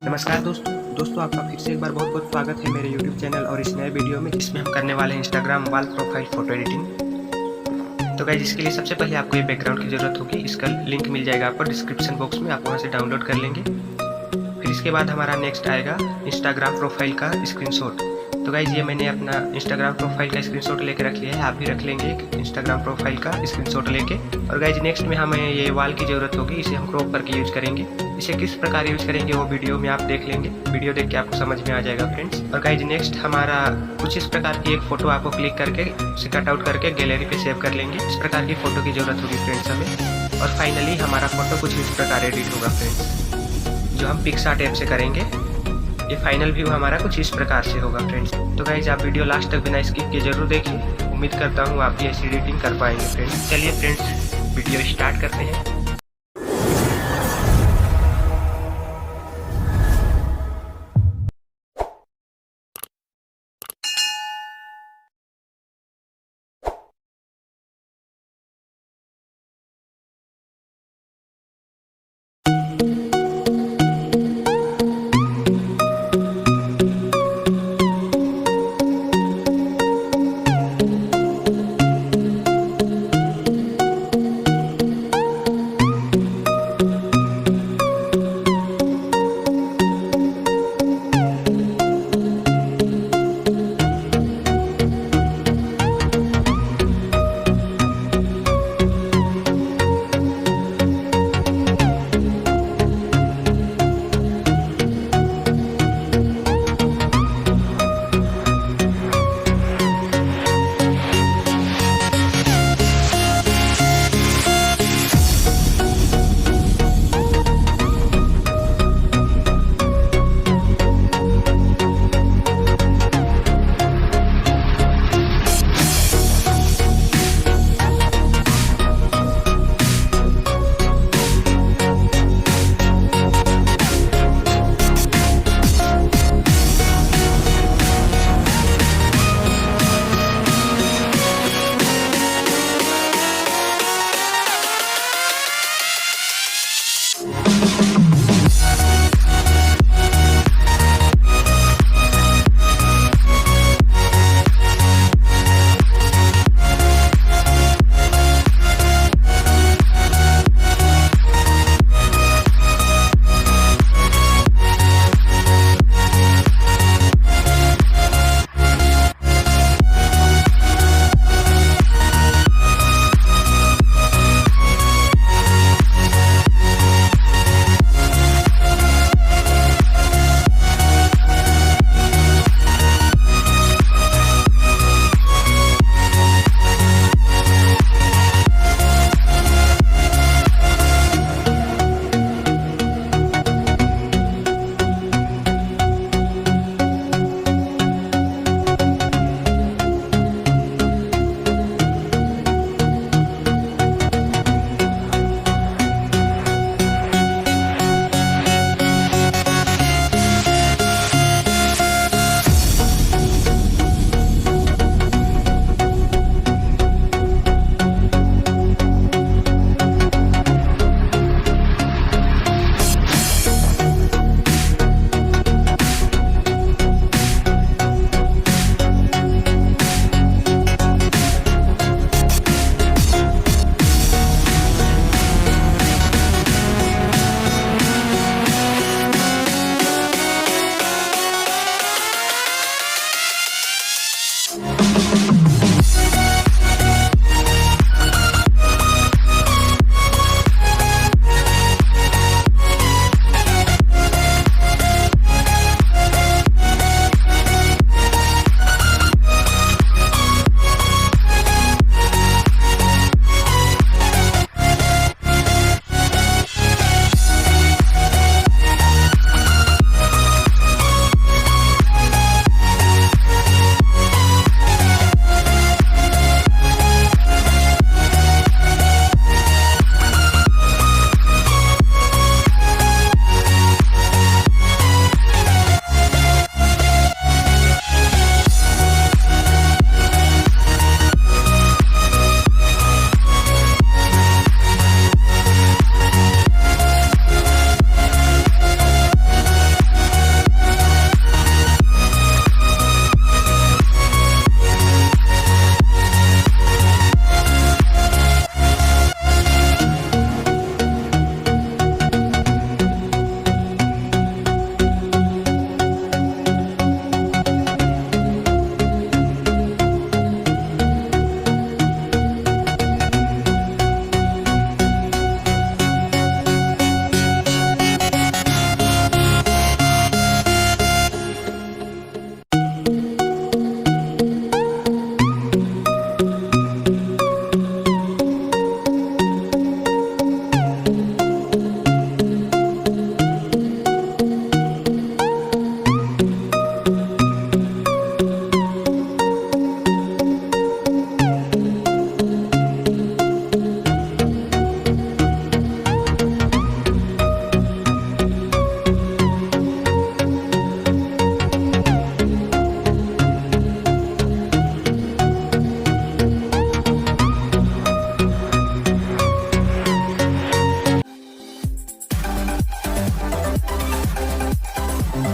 नमस्कार दोस्तों आपका फिर से एक बार बहुत बहुत स्वागत है मेरे YouTube चैनल और इस नए वीडियो में, जिसमें हम करने वाले हैं Instagram wall profile photo editing. तो गाइस, इसके लिए सबसे पहले आपको ये बैकग्राउंड की ज़रूरत होगी। इसका लिंक मिल जाएगा आपको डिस्क्रिप्शन बॉक्स में, आप वहाँ से डाउनलोड कर लेंगे। फिर इसके बाद हमारा नेक्स्ट आएगा इंस्टाग्राम प्रोफाइल का स्क्रीनशॉट। तो गाइस, ये मैंने अपना इंस्टाग्राम प्रोफाइल का स्क्रीनशॉट लेके रख लिया है, आप भी रख लेंगे एक इंस्टाग्राम प्रोफाइल का स्क्रीनशॉट लेके। और गाइस, नेक्स्ट में हमें ये वॉल की ज़रूरत होगी, इसे हम क्रॉप करके यूज करेंगे। इसे किस प्रकार यूज करेंगे वो वीडियो में आप देख लेंगे, वीडियो देख के आपको समझ में आ जाएगा फ्रेंड्स। और गाइस, नेक्स्ट हमारा कुछ इस प्रकार की एक फोटो आपको क्लिक करके उसे कट आउट करके गैलरी पे सेव कर लेंगे। इस प्रकार की फोटो की जरूरत होगी फ्रेंड्स हमें। और फाइनली हमारा फोटो कुछ इस प्रकार एडिट होगा फ्रेंड्स, जो हम पिक्सार्ट ऐप से करेंगे। ये फाइनल व्यू हमारा कुछ इस प्रकार से होगा फ्रेंड्स। तो गाइज, आप वीडियो लास्ट तक बिना स्किप के जरूर देखिए, उम्मीद करता हूँ आप भी ऐसी एडिटिंग कर पाएंगे फ्रेंड्स। चलिए फ्रेंड्स, वीडियो स्टार्ट करते हैं।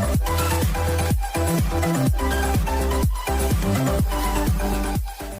है।